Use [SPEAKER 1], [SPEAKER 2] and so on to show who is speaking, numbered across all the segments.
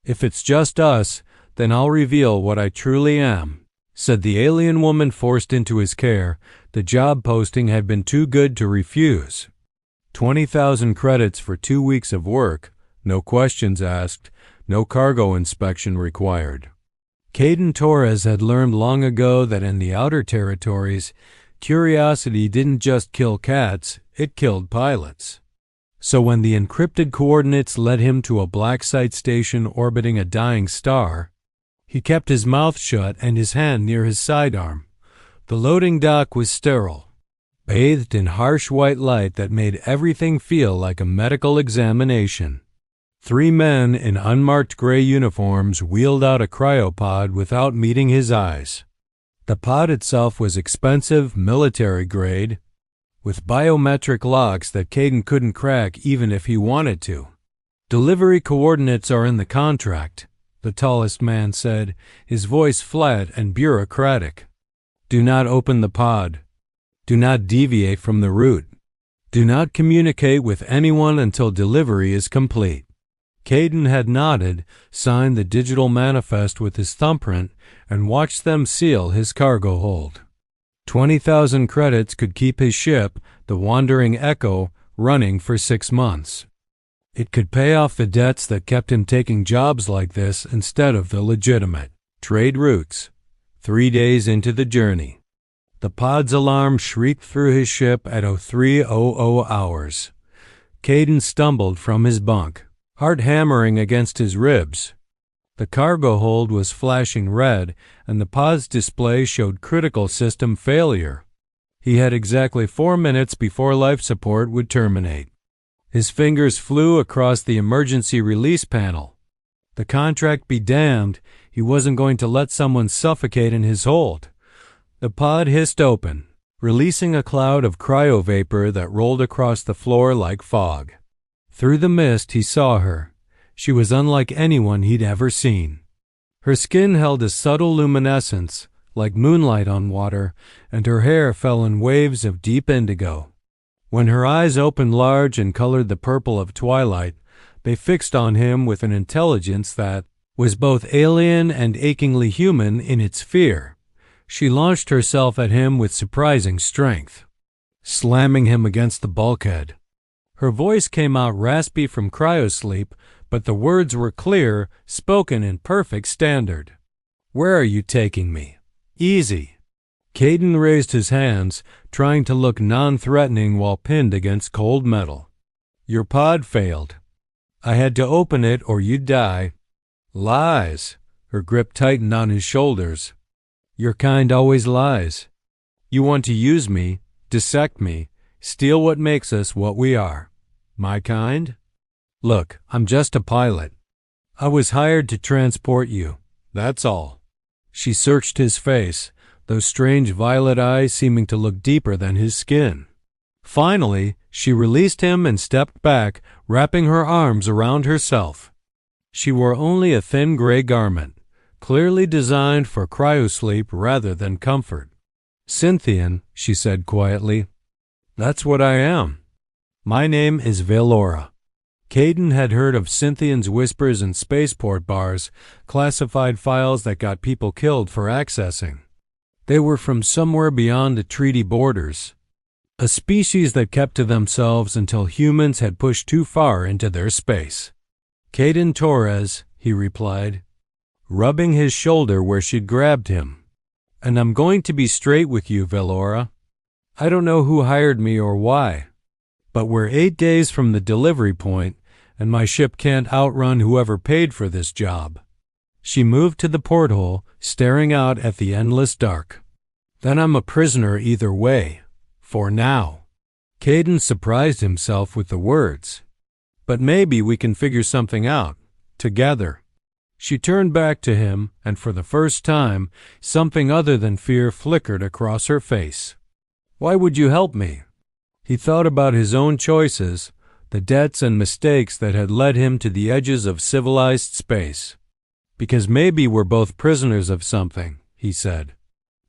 [SPEAKER 1] "If it's just us, then I'll reveal what I truly am," said the alien woman forced into his care. The job posting had been too good to refuse. 20,000 credits for 2 weeks of work, no questions asked, no cargo inspection required. Caden Torres had learned long ago that in the outer territories, curiosity didn't just kill cats, it killed pilots. So when the encrypted coordinates led him to a black site station orbiting a dying star, he kept his mouth shut and his hand near his sidearm. The loading dock was sterile, bathed in harsh white light that made everything feel like a medical examination. 3 men in unmarked gray uniforms wheeled out a cryopod without meeting his eyes. The pod itself was expensive, military grade, with biometric locks that Caden couldn't crack even if he wanted to. "Delivery coordinates are in the contract," the tallest man said, his voice flat and bureaucratic. "Do not open the pod. Do not deviate from the route. Do not communicate with anyone until delivery is complete." Caden had nodded, signed the digital manifest with his thumbprint, and watched them seal his cargo hold. 20,000 credits could keep his ship, the Wandering Echo, running for 6 months. It could pay off the debts that kept him taking jobs like this instead of the legitimate trade routes. 3 days into the journey, the pod's alarm shrieked through his ship at 0300 hours. Caden stumbled from his bunk, heart hammering against his ribs. The cargo hold was flashing red, and the pod's display showed critical system failure. He had exactly 4 minutes before life support would terminate. His fingers flew across the emergency release panel. The contract be damned, he wasn't going to let someone suffocate in his hold. The pod hissed open, releasing a cloud of cryovapor that rolled across the floor like fog. Through the mist he saw her. She was unlike anyone he'd ever seen. Her skin held a subtle luminescence, like moonlight on water, and her hair fell in waves of deep indigo. When her eyes opened large and colored the purple of twilight, they fixed on him with an intelligence that was both alien and achingly human in its fear. She launched herself at him with surprising strength, slamming him against the bulkhead. Her voice came out raspy from cryosleep, but the words were clear, spoken in perfect standard. "Where are you taking me? Easy." Caden raised his hands, trying to look non-threatening while pinned against cold metal. "Your pod failed. I had to open it or you'd die." "Lies." Her grip tightened on his shoulders. "Your kind always lies. You want to use me, dissect me, steal what makes us what we are. My kind? Look, I'm just a pilot. I was hired to transport you. That's all." She searched his face, those strange violet eyes seeming to look deeper than his skin. Finally, she released him and stepped back, wrapping her arms around herself. She wore only a thin gray garment, clearly designed for cryosleep rather than comfort. "Cynthian," she said quietly. "That's what I am. My name is Velora." Caden had heard of Cynthian's whispers and spaceport bars, classified files that got people killed for accessing. They were from somewhere beyond the treaty borders, a species that kept to themselves until humans had pushed too far into their space. "Caden Torres," he replied, rubbing his shoulder where she'd grabbed him. "And I'm going to be straight with you, Velora. I don't know who hired me or why, but we're 8 days from the delivery point, and my ship can't outrun whoever paid for this job." She moved to the porthole, staring out at the endless dark. "Then I'm a prisoner either way. For now." Caden surprised himself with the words. "But maybe we can figure something out, together." She turned back to him, and for the first time, something other than fear flickered across her face. "Why would you help me?" He thought about his own choices, the debts and mistakes that had led him to the edges of civilized space. "Because maybe we're both prisoners of something," he said.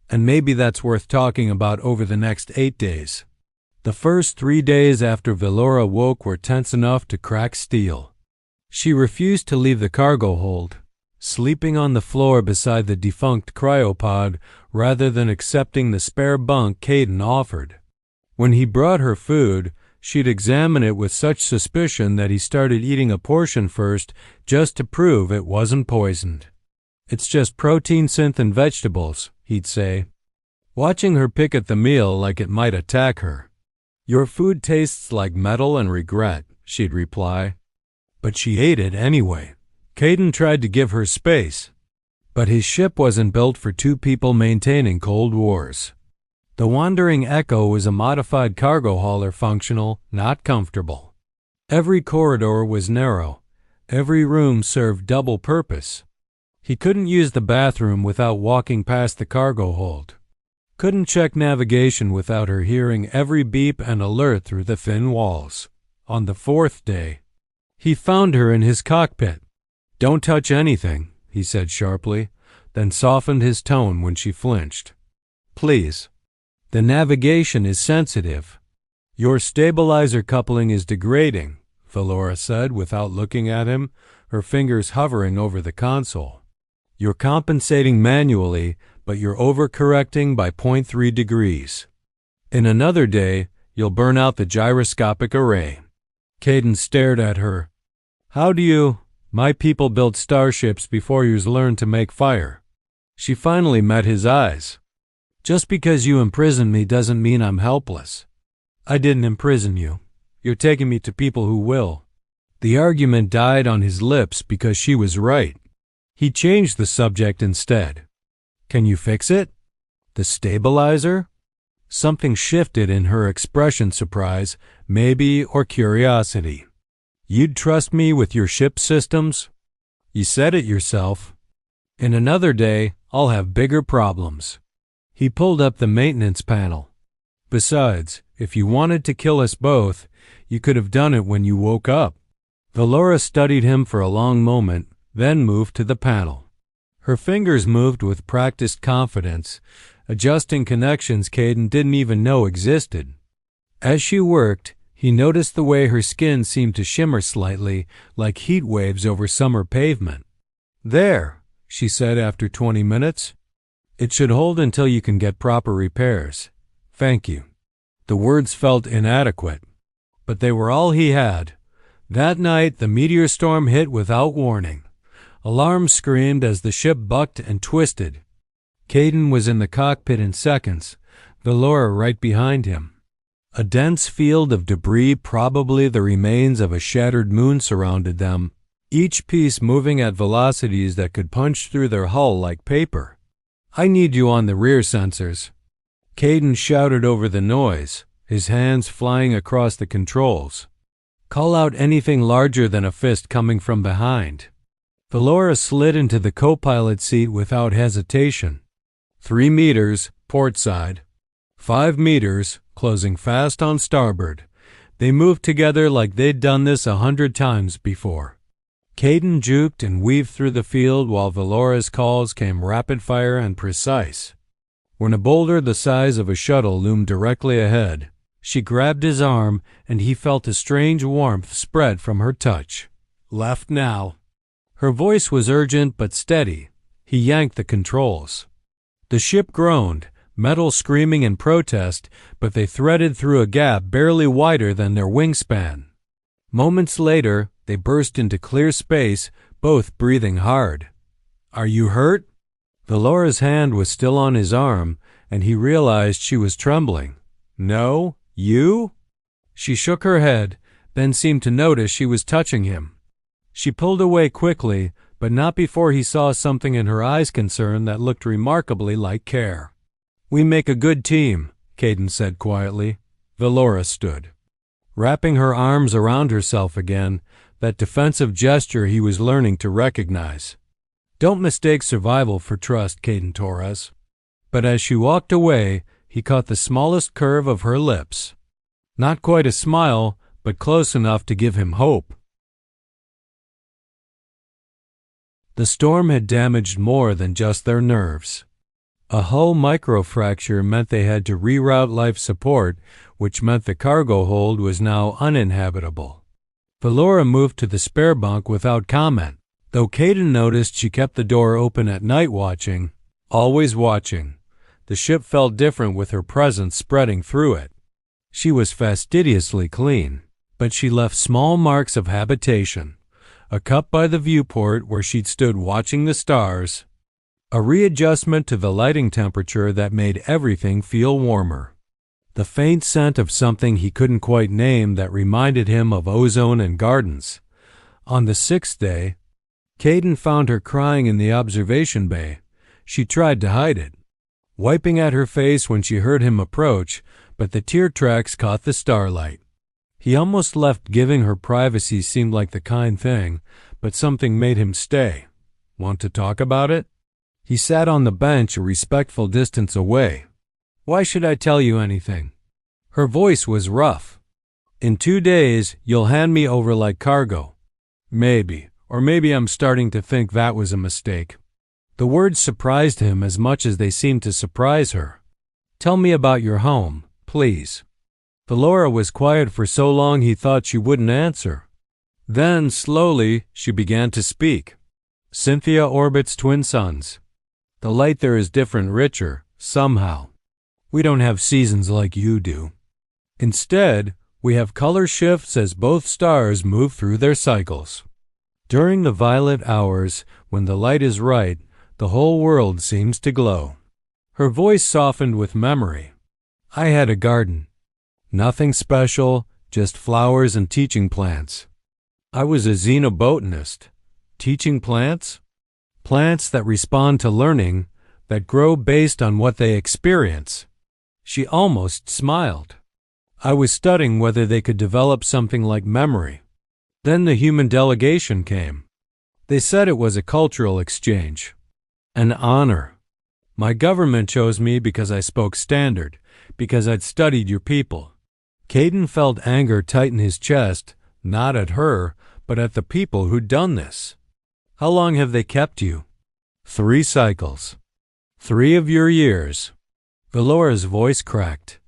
[SPEAKER 1] "And maybe that's worth talking about over the next 8 days." The first 3 days after Velora woke were tense enough to crack steel. She refused to leave the cargo hold, sleeping on the floor beside the defunct cryopod rather than accepting the spare bunk Caden offered. When he brought her food, she'd examine it with such suspicion that he started eating a portion first just to prove it wasn't poisoned. "It's just protein, synth, and vegetables," he'd say, watching her pick at the meal like it might attack her. "Your food tastes like metal and regret," she'd reply. But she ate it anyway. Caden tried to give her space, but his ship wasn't built for two people maintaining Cold Wars. The Wandering Echo was a modified cargo hauler, functional, not comfortable. Every corridor was narrow. Every room served double purpose. He couldn't use the bathroom without walking past the cargo hold. Couldn't check navigation without her hearing every beep and alert through the thin walls. On the fourth day, he found her in his cockpit. "Don't touch anything," he said sharply, then softened his tone when she flinched. "Please. The navigation is sensitive. Your stabilizer coupling is degrading," Valora said without looking at him, her fingers hovering over the console. "You're compensating manually, but you're overcorrecting by 0.3 degrees. In another day, you'll burn out the gyroscopic array." Caden stared at her. "How do you? My people built starships before yous learned to make fire." She finally met his eyes. "Just because you imprisoned me doesn't mean I'm helpless." "I didn't imprison you. You're taking me to people who will." The argument died on his lips because she was right. He changed the subject instead. "Can you fix it? The stabilizer?" Something shifted in her expression, surprise, maybe, or curiosity. "You'd trust me with your ship systems? You said it yourself. In another day, I'll have bigger problems." He pulled up the maintenance panel. "Besides, if you wanted to kill us both, you could have done it when you woke up." Valora studied him for a long moment, then moved to the panel. Her fingers moved with practiced confidence, adjusting connections Caden didn't even know existed. As she worked, he noticed the way her skin seemed to shimmer slightly, like heat waves over summer pavement. "There," she said after 20 minutes. "It should hold until you can get proper repairs. Thank you." The words felt inadequate, but they were all he had. That night, the meteor storm hit without warning. Alarms screamed as the ship bucked and twisted. Caden was in the cockpit in seconds, Valora right behind him. A dense field of debris, probably the remains of a shattered moon, surrounded them, each piece moving at velocities that could punch through their hull like paper. "I need you on the rear sensors," Caden shouted over the noise, his hands flying across the controls. "Call out anything larger than a fist coming from behind." Valora slid into the co-pilot seat without hesitation. 3 meters, port side. 5 meters, closing fast on starboard. They moved together like they'd done this 100 times before. Caden juked and weaved through the field while Valora's calls came rapid-fire and precise. When a boulder the size of a shuttle loomed directly ahead, she grabbed his arm and he felt a strange warmth spread from her touch. "Left now." Her voice was urgent but steady. He yanked the controls. The ship groaned, metal screaming in protest, but they threaded through a gap barely wider than their wingspan. Moments later, they burst into clear space, both breathing hard. "Are you hurt?" Valora's hand was still on his arm, and he realized she was trembling. "No, you?" She shook her head, then seemed to notice she was touching him. She pulled away quickly, but not before he saw something in her eyes concern that looked remarkably like care. "We make a good team," Caden said quietly. Valora stood, wrapping her arms around herself again, that defensive gesture he was learning to recognize. "Don't mistake survival for trust, Caden Torres." But as she walked away, he caught the smallest curve of her lips. Not quite a smile, but close enough to give him hope. The storm had damaged more than just their nerves. A hull microfracture meant they had to reroute life support, which meant the cargo hold was now uninhabitable. Valora moved to the spare bunk without comment, though Caden noticed she kept the door open at night watching, always watching. The ship felt different with her presence spreading through it. She was fastidiously clean, but she left small marks of habitation. A cup by the viewport where she'd stood watching the stars. A readjustment to the lighting temperature that made everything feel warmer. The faint scent of something he couldn't quite name that reminded him of ozone and gardens. On the 6th day, Caden found her crying in the observation bay. She tried to hide it, wiping at her face when she heard him approach, but the tear tracks caught the starlight. He almost left. Giving her privacy seemed like the kind thing, but something made him stay. Want to talk about it? He sat on the bench a respectful distance away. Why should I tell you anything? Her voice was rough. In 2 days, you'll hand me over like cargo. Maybe, or maybe I'm starting to think that was a mistake. The words surprised him as much as they seemed to surprise her. Tell me about your home, please. Valora was quiet for so long he thought she wouldn't answer. Then, slowly, she began to speak. Cynthia orbits twin suns. The light there is different, richer, somehow. We don't have seasons like you do. Instead, we have color shifts as both stars move through their cycles. During the violet hours, when the light is right, the whole world seems to glow. Her voice softened with memory. I had a garden. Nothing special, just flowers and teaching plants. I was a xenobotanist. Teaching plants? Plants that respond to learning, that grow based on what they experience. She almost smiled. I was studying whether they could develop something like memory. Then the human delegation came. They said it was a cultural exchange. An honor. My government chose me because I spoke standard, because I'd studied your people. Caden felt anger tighten his chest, not at her, but at the people who'd done this. How long have they kept you? 3 cycles. 3 of your years. Valora's voice cracked.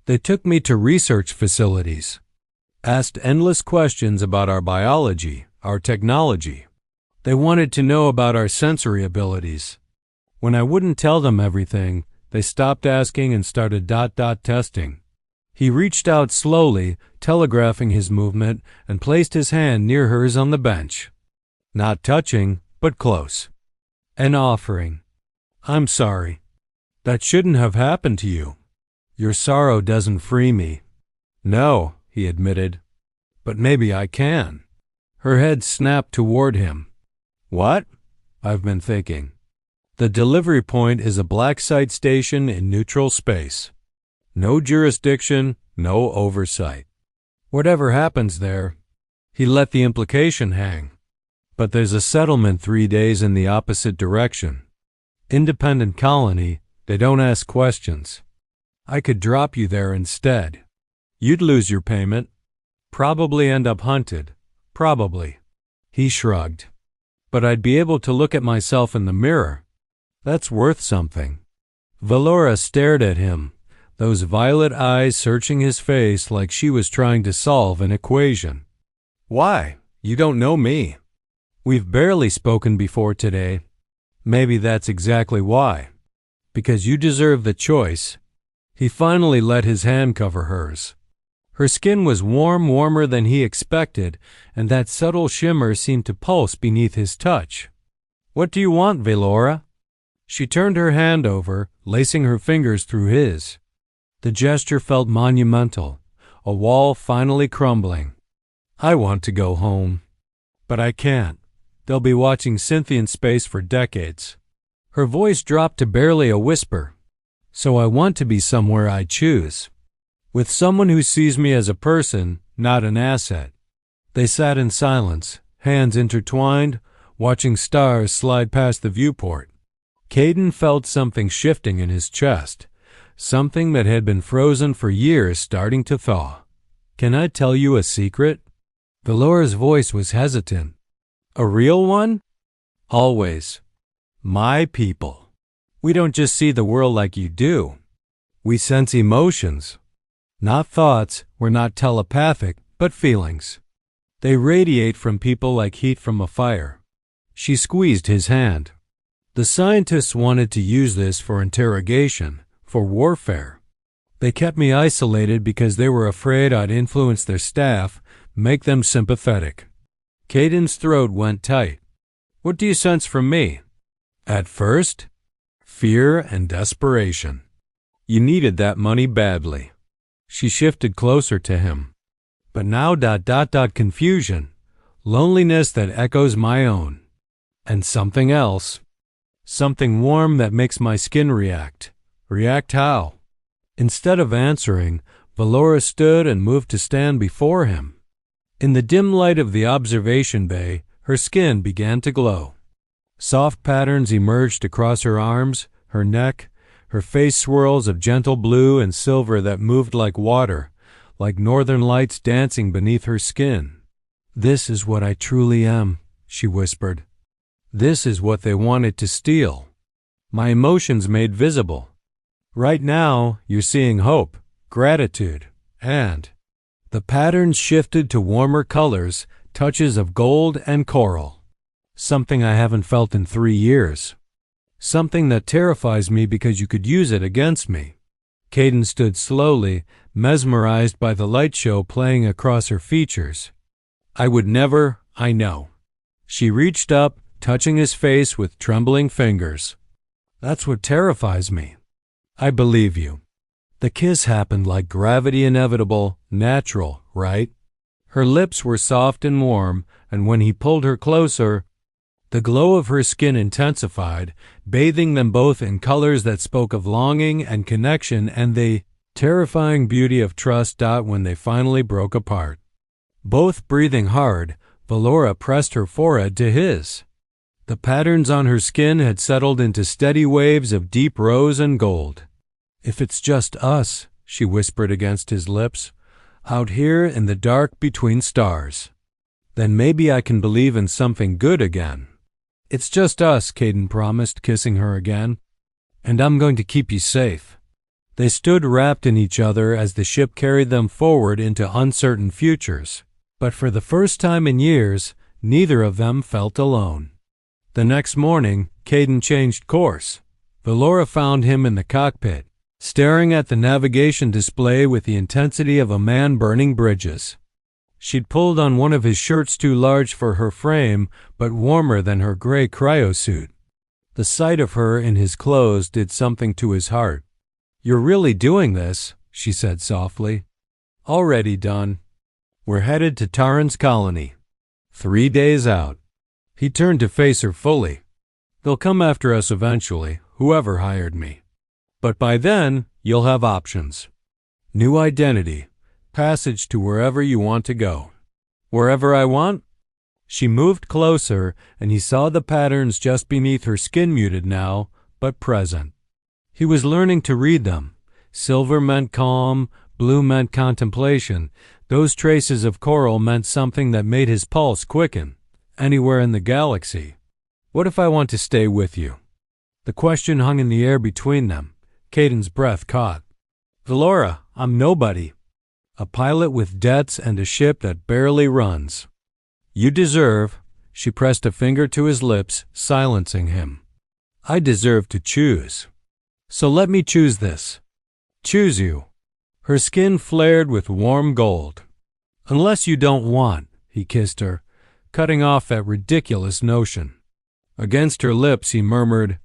[SPEAKER 1] They took me to research facilities, asked endless questions about our biology, our technology. They wanted to know about our sensory abilities. When I wouldn't tell them everything, they stopped asking and started testing. He reached out slowly, telegraphing his movement, and placed his hand near hers on the bench. Not touching, but close. An offering. I'm sorry. That shouldn't have happened to you. Your sorrow doesn't free me. No, he admitted. But maybe I can. Her head snapped toward him. What? I've been thinking. The delivery point is a black site station in neutral space. No jurisdiction, no oversight. Whatever happens there, he let the implication hang. But there's a settlement 3 days in the opposite direction. Independent colony, they don't ask questions. I could drop you there instead. You'd lose your payment. Probably end up hunted. Probably. He shrugged. But I'd be able to look at myself in the mirror. That's worth something. Valora stared at him, those violet eyes searching his face like she was trying to solve an equation. Why? You don't know me. We've barely spoken before today. Maybe that's exactly why. Because you deserve the choice. He finally let his hand cover hers. Her skin was warmer than he expected, and that subtle shimmer seemed to pulse beneath his touch. What do you want, Valora? She turned her hand over, lacing her fingers through his. The gesture felt monumental, a wall finally crumbling. I want to go home. But I can't. They'll be watching Cynthia in space for decades. Her voice dropped to barely a whisper. So I want to be somewhere I choose. With someone who sees me as a person, not an asset. They sat in silence, hands intertwined, watching stars slide past the viewport. Caden felt something shifting in his chest, something that had been frozen for years starting to thaw. Can I tell you a secret? Valora's voice was hesitant. A real one? Always. My people. We don't just see the world like you do. We sense emotions. Not thoughts, we're not telepathic, but feelings. They radiate from people like heat from a fire. She squeezed his hand. The scientists wanted to use this for interrogation, for warfare. They kept me isolated because they were afraid I'd influence their staff, make them sympathetic. Caden's throat went tight. What do you sense from me? At first, fear and desperation. You needed that money badly. She shifted closer to him. But now ... confusion, loneliness that echoes my own. And something else. Something warm that makes my skin react. React how? Instead of answering, Valora stood and moved to stand before him. In the dim light of the observation bay, her skin began to glow. Soft patterns emerged across her arms, her neck, her face swirls of gentle blue and silver that moved like water, like northern lights dancing beneath her skin. This is what I truly am, she whispered. This is what they wanted to steal. My emotions made visible. Right now, you're seeing hope, gratitude, and... The patterns shifted to warmer colors, touches of gold and coral. Something I haven't felt in 3 years. Something that terrifies me because you could use it against me. Caden stood slowly, mesmerized by the light show playing across her features. I would never, I know. She reached up, touching his face with trembling fingers. That's what terrifies me. I believe you. The kiss happened like gravity, inevitable, natural, right? Her lips were soft and warm, and when he pulled her closer, the glow of her skin intensified, bathing them both in colors that spoke of longing and connection and the terrifying beauty of trust. When they finally broke apart. Both breathing hard, Valora pressed her forehead to his. The patterns on her skin had settled into steady waves of deep rose and gold. If it's just us, she whispered against his lips, out here in the dark between stars, then maybe I can believe in something good again. It's just us, Caden promised, kissing her again. And I'm going to keep you safe. They stood wrapped in each other as the ship carried them forward into uncertain futures. But for the first time in years, neither of them felt alone. The next morning, Caden changed course. Valora found him in the cockpit, staring at the navigation display with the intensity of a man burning bridges. She'd pulled on one of his shirts too large for her frame, but warmer than her gray cryosuit. The sight of her in his clothes did something to his heart. You're really doing this, she said softly. Already done. We're headed to Taran's colony. 3 days out. He turned to face her fully. They'll come after us eventually, whoever hired me. But by then, you'll have options. New identity. Passage to wherever you want to go. Wherever I want? She moved closer, and he saw the patterns just beneath her skin, muted now, but present. He was learning to read them. Silver meant calm, blue meant contemplation. Those traces of coral meant something that made his pulse quicken. Anywhere in the galaxy. What if I want to stay with you? The question hung in the air between them. Caden's breath caught. Valora, I'm nobody. A pilot with debts and a ship that barely runs. You deserve, she pressed a finger to his lips, silencing him. I deserve to choose. So let me choose this. Choose you. Her skin flared with warm gold. Unless you don't want, he kissed her, cutting off that ridiculous notion. Against her lips he murmured,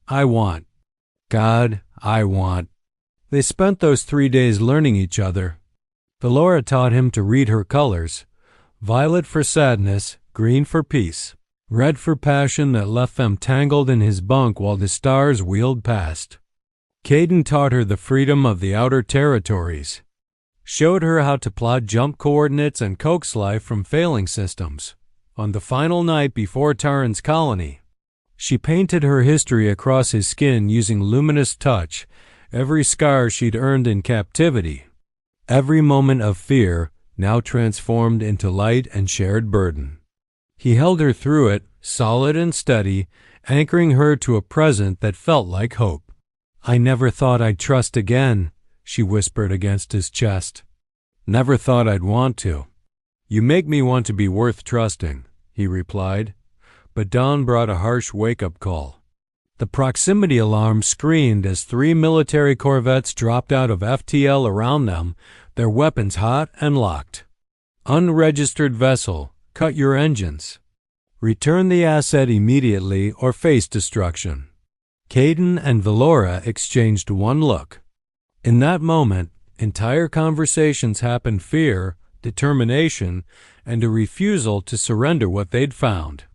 [SPEAKER 1] I want. God, I want. They spent those 3 days learning each other. Valora taught him to read her colors. Violet for sadness, green for peace, red for passion that left them tangled in his bunk while the stars wheeled past. Caden taught her the freedom of the outer territories. Showed her how to plot jump coordinates and coax life from failing systems. On the final night before Taran's colony, she painted her history across his skin using luminous touch, every scar she'd earned in captivity. Every moment of fear now transformed into light and shared burden. He held her through it, solid and steady, anchoring her to a present that felt like hope. I never thought I'd trust again, she whispered against his chest. Never thought I'd want to. You make me want to be worth trusting, he replied. But dawn brought a harsh wake-up call. The proximity alarm screamed as 3 military corvettes dropped out of FTL around them, their weapons hot and locked. Unregistered vessel, cut your engines. Return the asset immediately or face destruction. Caden and Valora exchanged one look. In that moment, entire conversations happened: fear, determination, and a refusal to surrender what they'd found.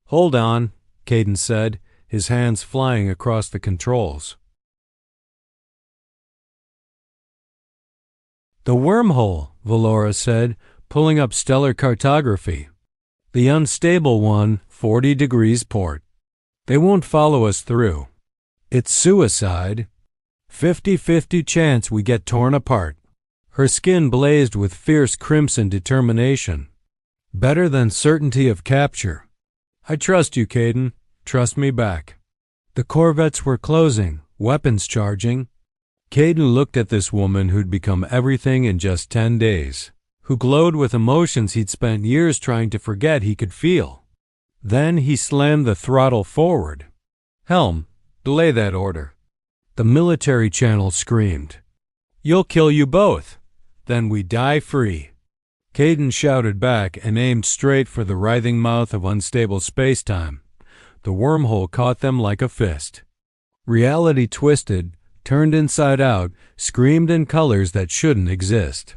[SPEAKER 1] Hold on, Caden said, his hands flying across the controls. The wormhole, Valora said, pulling up stellar cartography. The unstable one, 40 degrees port. They won't follow us through. It's suicide. 50-50 chance we get torn apart. Her skin blazed with fierce crimson determination. Better than certainty of capture. I trust you, Caden. Trust me back. The corvettes were closing, weapons charging. Caden looked at this woman who'd become everything in just 10 days, who glowed with emotions he'd spent years trying to forget he could feel. Then he slammed the throttle forward. Helm, delay that order. The military channel screamed. You'll kill you both. Then we die free. Caden shouted back and aimed straight for the writhing mouth of unstable space-time. The wormhole caught them like a fist. Reality twisted, turned inside out, screamed in colors that shouldn't exist.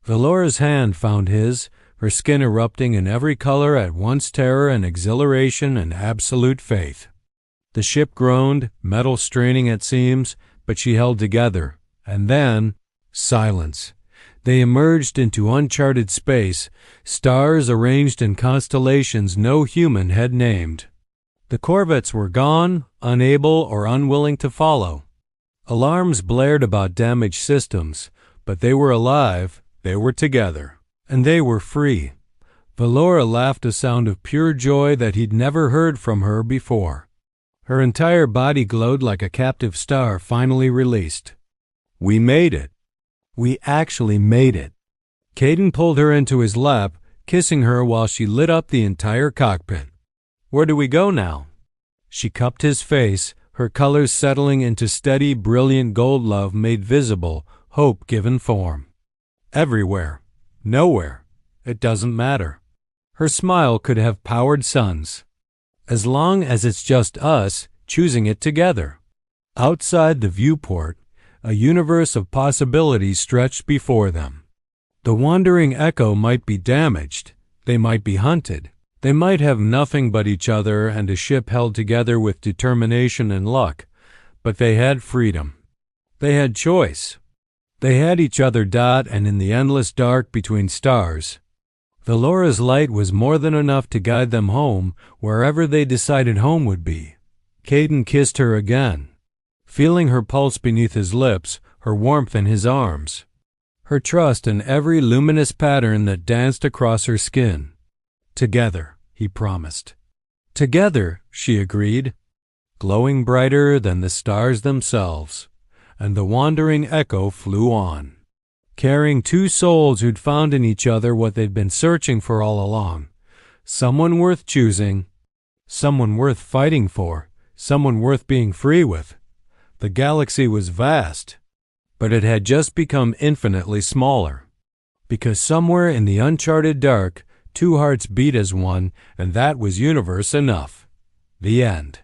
[SPEAKER 1] Valora's hand found his, her skin erupting in every color at once: terror and exhilaration and absolute faith. The ship groaned, metal straining at seams, but she held together. And then, silence. They emerged into uncharted space, stars arranged in constellations no human had named. The corvettes were gone, unable or unwilling to follow. Alarms blared about damaged systems, but they were alive, they were together, and they were free. Valora laughed a sound of pure joy that he'd never heard from her before. Her entire body glowed like a captive star finally released. We made it. We actually made it. Caden pulled her into his lap, kissing her while she lit up the entire cockpit. Where do we go now? She cupped his face, her colors settling into steady, brilliant gold love made visible, hope given form. Everywhere. Nowhere. It doesn't matter. Her smile could have powered suns. As long as it's just us, choosing it together. Outside the viewport, a universe of possibilities stretched before them. The wandering echo might be damaged. They might be hunted. They might have nothing but each other and a ship held together with determination and luck, but they had freedom. They had choice. They had each other. And in the endless dark between stars, Valora's light was more than enough to guide them home, wherever they decided home would be. Caden kissed her again, feeling her pulse beneath his lips, her warmth in his arms, her trust in every luminous pattern that danced across her skin. Together, he promised. Together, she agreed, glowing brighter than the stars themselves, and the wandering echo flew on, carrying two souls who'd found in each other what they'd been searching for all along. Someone worth choosing, someone worth fighting for, someone worth being free with. The galaxy was vast, but it had just become infinitely smaller, because somewhere in the uncharted dark, two hearts beat as one, and that was universe enough. The end.